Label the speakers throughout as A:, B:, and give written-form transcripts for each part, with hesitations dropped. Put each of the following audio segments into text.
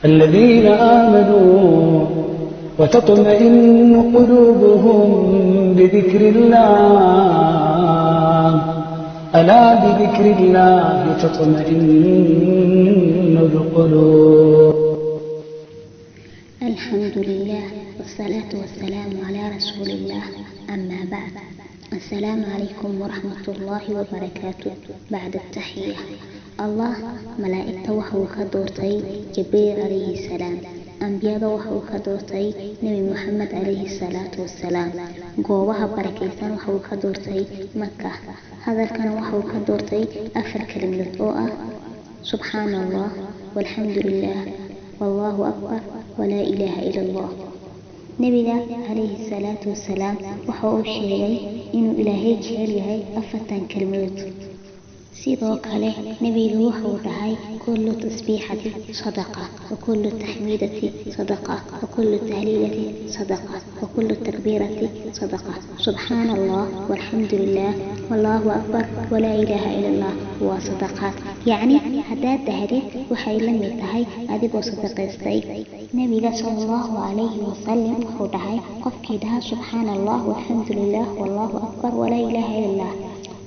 A: الذين آمنوا وتطمئن قلوبهم بذكر الله ألا بذكر الله تطمئن القلوب.
B: الحمد لله والصلاة والسلام على رسول الله. أما بعد، السلام عليكم ورحمة الله وبركاته. بعد التحية، الله ملائكة وحو كدورتي جبريل عليه السلام، أنبياء وحو كدورتي نبي محمد عليه الصلاة والسلام، قوة بركيسان وحو كدورتي مكة. هذا كان وحو كدورتي أفر كلمة أوء سبحان الله والحمد لله والله أكبر ولا إله إلا الله. نبينا عليه الصلاة والسلام وحو الشيء إنه إلهي جهل أفتن كلمات. sidoo kale nabiga wuxuu dhahay kullu tasbiixati sadaqa wa kullu tahmiidati sadaqa wa kullu tahliilati sadaqa wa kullu takbiirati sadaqa. subxaanallah walxamdulillah wallahu akbar walaa ilaaha ila allah waa sadaqaad. yacni haddaad dahdid waxay la mid tahay adigoo sadaqaystay. nabiga sallallahu calayhi wasallam wuxuu dhahay qofkii dhaha subxaanallah walxamdulillah wallahu akbar walaa ilaaha ila allah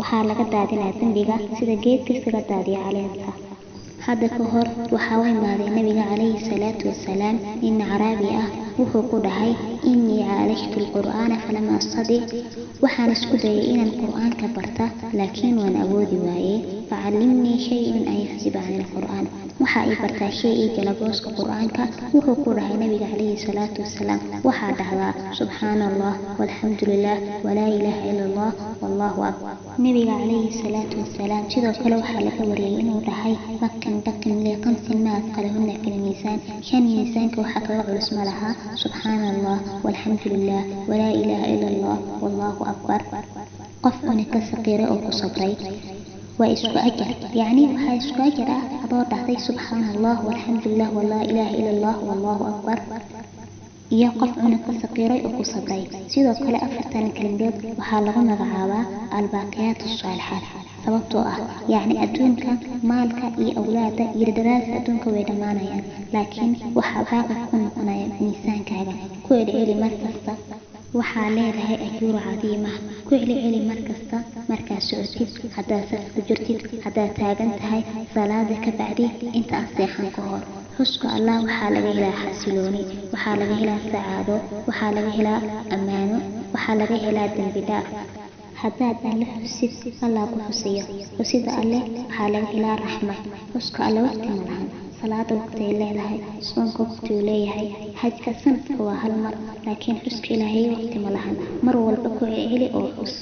B: waxaa laga daadinaa dembiga sida geedka isaga daadiya caleenta. hadda ka hor waxaa u imaaday nabiga calayhi salaatu wasalaam nin caraabi ah. wuxuu ku dhahay innii caalajtu alqur'aana falam astadic, waxaan isku dayay inaan qur'aanka barta laakiin waan awoodi waayey. facallimnii shay-an an yaxsiba cani alqur'aan, waxaa ii bartaa shay ii gala booska qur'aanka. wuxuu ku dhahay nabiga calayhi salaatu wasalaam waxaa dhahdaa subxaana allah walxamdulilah walaa ilaaha ila allah wallahu akbar. nabiga calayhi salaatu wasalaam sidoo kale waxaa laga wariyey inuu dhahay makan dakin liqamsin ma adqalahunna fi lmiisaan, shan miisaanka waxaa kaga culus ma laha subxaana allah walxamdulilah walaa ilaaha ila allah wallahu akbar. qof unika saqiire oo ku sabray waa isku ajar. yacni waxaa isku ajar ah adoo dhahday subxaana allah walxamdulilah walaa ilaaha ila allah wallahu akbar iyo qof unika saqiiray oo ku sabray. sidoo kale afartan kalimadood waxaa lagu magacaabaa albaaqiyaat asaalixaat, sababtoo ah yacni adduunka maalka iyo awlaada iyo daraasa adduunka way dhammaanayaan, laakiin waxaa baaqi ku noqonaya miisaankaaga. ku celceli markasta, waxaa leedahay ajuur cadiima. ku celceli markasta markaad socotid, haddaad saf ku jirtid, haddaad taagan tahay, salaada ka bacdi, inta aad seexan ka hor. xuska allah waxaa laga helaa xasilooni, waxaa laga helaa sacaado, waxaa laga helaa ammaano, waxaa laga helaa dembi dhaaf. haddaad alle xusid, allah ku xusiyo. xusida alle waxaa laga helaa raxmad. xuska alle waqti ma lahan, salaada waqtiay leedahay, soonka waqtiuu leeyahay, xajka sanadka waa hal mar, laakiin xuska ilaahay waqti ma lahan. mar walba ku celceli oo xus.